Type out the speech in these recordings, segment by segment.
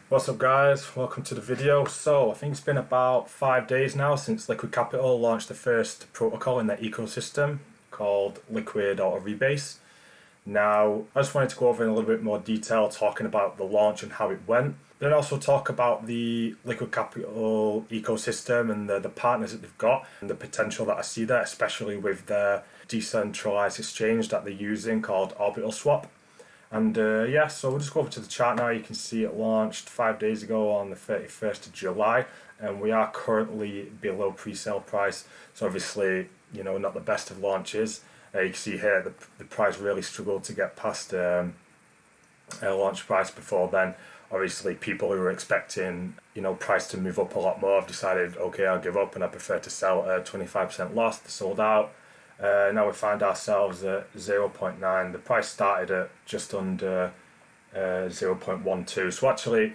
What's up guys, welcome to the video. So I think it's been about 5 days now since Liquid Capital launched the first protocol in their ecosystem called Liquid Auto Rebase. Now I just wanted to go over in a little bit more detail talking about the launch and how it went, but then also talk about the Liquid Capital ecosystem and the partners that they've got and the potential that I see there, especially with their decentralized exchange that they're using called Orbital Swap. And so we'll just go over to the chart now. You can see it launched 5 days ago on the 31st of July, and we are currently below pre-sale price. So obviously, not the best of launches. You can see here the price really struggled to get past launch price before then. Obviously, people who were expecting price to move up a lot more have decided, okay, I'll give up and I prefer to sell at 25% loss. They're sold out. Now we find ourselves at 0.9. The price started at just under 0.12. So actually,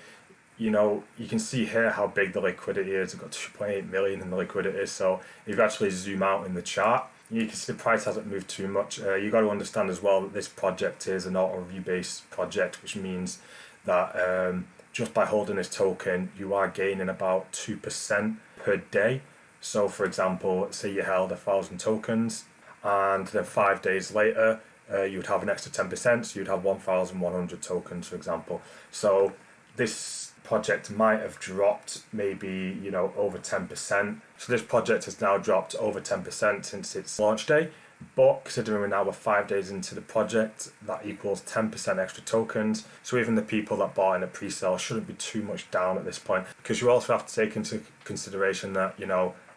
you can see here how big the liquidity is. We've got 2.8 million in the liquidity. So if you actually zoom out in the chart, you can see the price hasn't moved too much. You got to understand as well that this project is an auto rebase project, which means that just by holding this token, you are gaining about 2% per day. So for example, say you held 1,000 tokens and then 5 days later you would have an extra 10%, so you'd have 1,100 tokens, for example. So this project might have dropped maybe over 10%. So this project has now dropped over 10% since its launch day, but considering we're now 5 days into the project, that equals 10% extra tokens. So even the people that bought in a pre-sale shouldn't be too much down at this point, because you also have to take into consideration that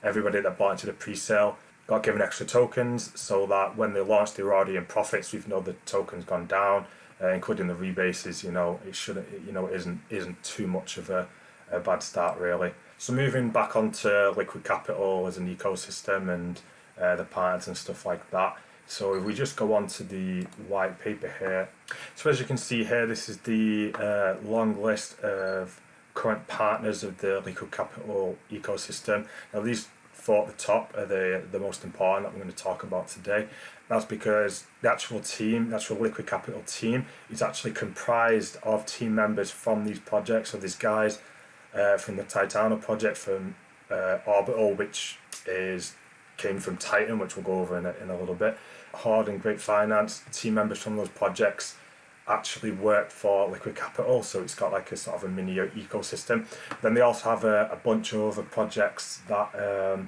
everybody that bought into the pre-sale got given extra tokens, so that when they launched, they were already in profits, even though the token's gone down, including the rebases. It shouldn't, isn't too much of a bad start really. So moving back onto Liquid Capital as an ecosystem and the partners and stuff like that. So if we just go on to the white paper here, so as you can see here, this is the long list of current partners of the Liquid Capital ecosystem. Now these four at the top are the most important that we're going to talk about today. That's because the actual team, the actual Liquid Capital team, is actually comprised of team members from these projects. So these guys from the Titano project, from Orbital, which came from Titan, which we'll go over in a little bit. Hard and Great Finance, team members from those projects actually work for Liquid Capital, so it's got like a sort of a mini ecosystem. Then they also have a bunch of other projects that are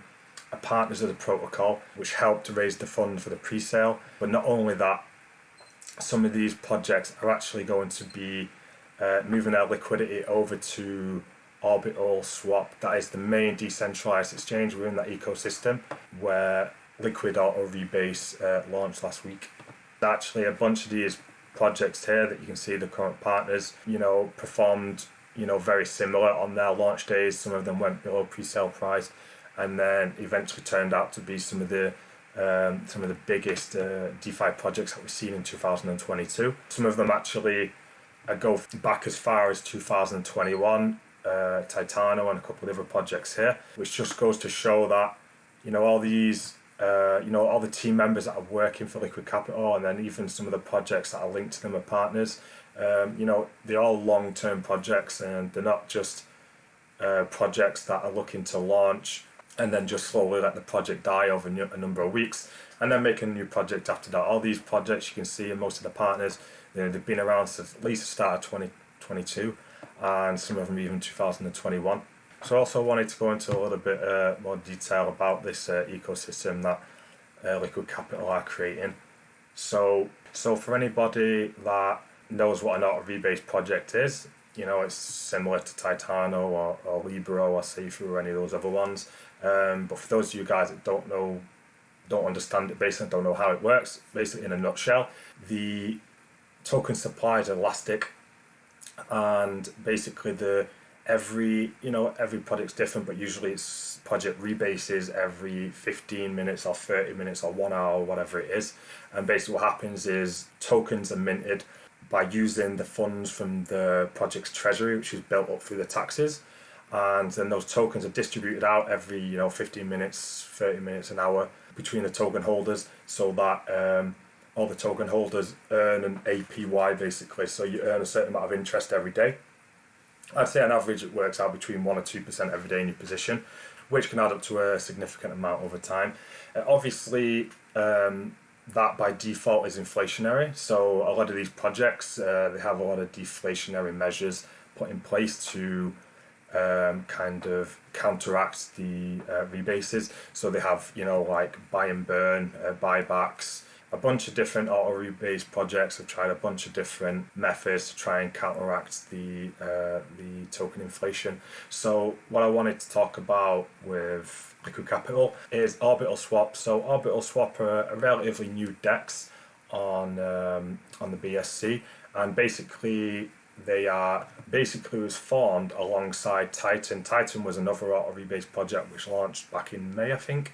partners of the protocol, which help to raise the fund for the pre-sale. But not only that, some of these projects are actually going to be moving their liquidity over to Orbital Swap. That is the main decentralized exchange within that ecosystem, where Liquid Auto Rebase launched last week. Actually, a bunch of these projects here that you can see the current partners performed very similar on their launch days. Some of them went below pre-sale price, and then eventually turned out to be some of the biggest DeFi projects that we've seen in 2022. Some of them actually go back as far as 2021, Titano and a couple of other projects here, which just goes to show that all these all the team members that are working for Liquid Capital, and then even some of the projects that are linked to them are partners. They're all long-term projects, and they're not just projects that are looking to launch and then just slowly let the project die over a number of weeks and then make a new project after that. All these projects you can see, and most of the partners, they've been around since at least the start of 2022, and some of them even 2021. So I also wanted to go into a little bit more detail about this ecosystem that Liquid Capital are creating. So for anybody that knows what an auto rebase project is, it's similar to Titano or Libra or Sifu or any of those other ones. But for those of you guys that don't understand it, basically don't know how it works, basically in a nutshell, the token supply is elastic, and basically every project's different, but usually it's project rebases every 15 minutes or 30 minutes or 1 hour, whatever it is. And basically what happens is tokens are minted by using the funds from the project's treasury, which is built up through the taxes, and then those tokens are distributed out every 15 minutes, 30 minutes, an hour between the token holders, so that all the token holders earn an APY basically. So you earn a certain amount of interest every day. I'd say on average it works out between 1 or 2% every day in your position, which can add up to a significant amount over time. Obviously, that by default is inflationary, so a lot of these projects, they have a lot of deflationary measures put in place to kind of counteract the rebases. So they have, like buy and burn, buybacks. A bunch of different auto rebase projects have tried a bunch of different methods to try and counteract the token inflation. So what I wanted to talk about with Liquid Capital is Orbital Swap. So Orbital Swap are a relatively new DEX on the BSC, and basically was formed alongside Titan. Titan was another auto rebase project which launched back in May, I think,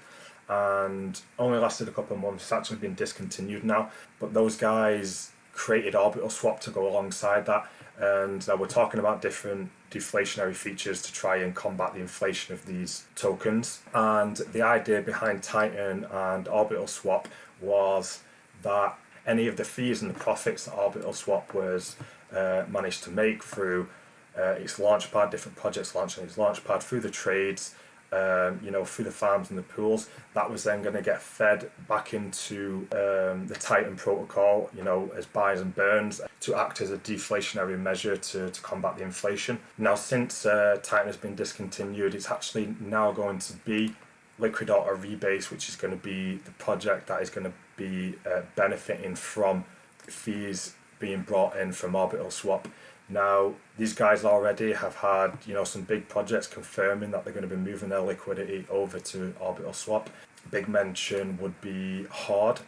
and only lasted a couple of months. It's actually been discontinued now, but those guys created Orbital Swap to go alongside that, and we're talking about different deflationary features to try and combat the inflation of these tokens. And the idea behind Titan and Orbital Swap was that any of the fees and the profits that Orbital Swap was managed to make through its launchpad, different projects launching its launchpad, through the trades, through the farms and the pools, that was then going to get fed back into the Titan protocol, as buys and burns, to act as a deflationary measure to combat the inflation. Now, since Titan has been discontinued, it's actually now going to be Liquid Auto Rebase, which is going to be the project that is going to be benefiting from fees being brought in from Orbital Swap. Now, these guys already have had, some big projects confirming that they're going to be moving their liquidity over to Orbital Swap. Big mention would be Horde.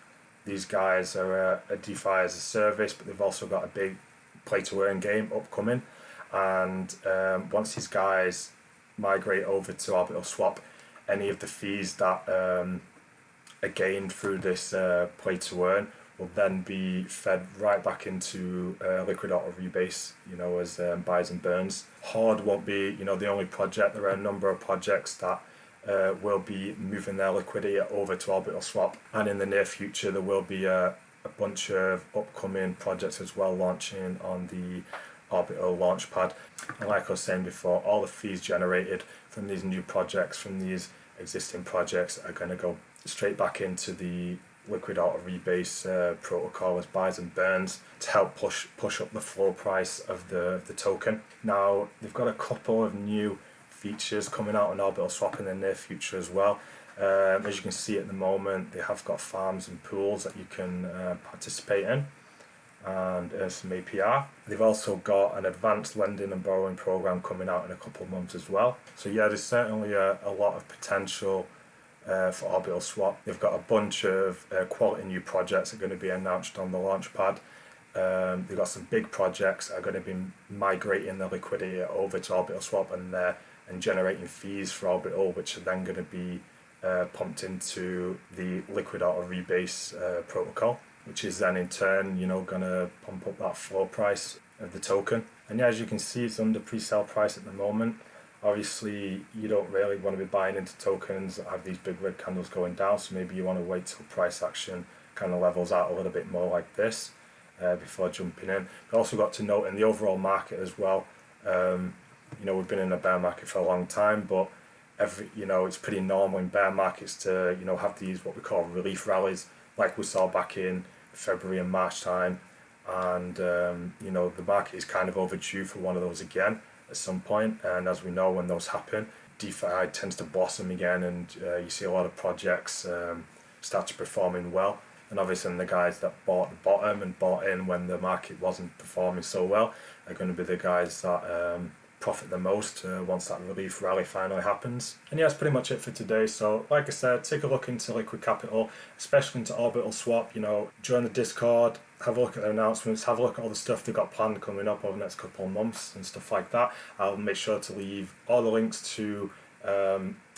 These guys are a DeFi as a service, but they've also got a big play-to-earn game upcoming. And once these guys migrate over to Orbital Swap, any of the fees that are gained through this play-to-earn will then be fed right back into Liquid Auto Rebase, as buys and burns. Horde won't be, the only project. There are a number of projects that will be moving their liquidity over to Orbital Swap, and in the near future there will be a bunch of upcoming projects as well launching on the Orbital Launchpad. And like I was saying before, all the fees generated from these new projects, from these existing projects, are going to go straight back into the Liquid Auto Rebase protocol as buys and burns to help push up the floor price of the token. Now, they've got a couple of new features coming out on Orbital Swap in the near future as well. As you can see at the moment, they have got farms and pools that you can participate in and earn some APR. They've also got an advanced lending and borrowing program coming out in a couple of months as well. So yeah, there's certainly a lot of potential for Orbital Swap. They've got a bunch of quality new projects that are going to be announced on the launchpad. They've got some big projects that are going to be migrating their liquidity over to Orbital Swap and generating fees for Orbital, which are then going to be pumped into the Liquid Auto Rebase protocol, which is then in turn, going to pump up that floor price of the token. And yeah, as you can see, it's under pre-sale price at the moment. Obviously, you don't really want to be buying into tokens that have these big red candles going down, so maybe you want to wait till price action kind of levels out a little bit more like this before jumping in. But also got to note in the overall market as well, we've been in a bear market for a long time, but it's pretty normal in bear markets to have these what we call relief rallies, like we saw back in February and March time, and the market is kind of overdue for one of those again at some point. And as we know, when those happen, DeFi tends to blossom again, and you see a lot of projects start to performing well. And obviously the guys that bought the bottom and bought in when the market wasn't performing so well are going to be the guys that profit the most once that relief rally finally happens. And yeah, that's pretty much it for today. So like I said, take a look into Liquid Capital, especially into Orbital Swap. Join the Discord, have a look at their announcements, have a look at all the stuff they've got planned coming up over the next couple of months and stuff like that. I'll make sure to leave all the links to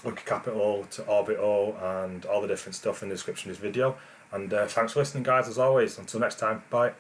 Liquid Capital, to Orbital, and all the different stuff in the description of this video. And thanks for listening, guys, as always. Until next time, bye.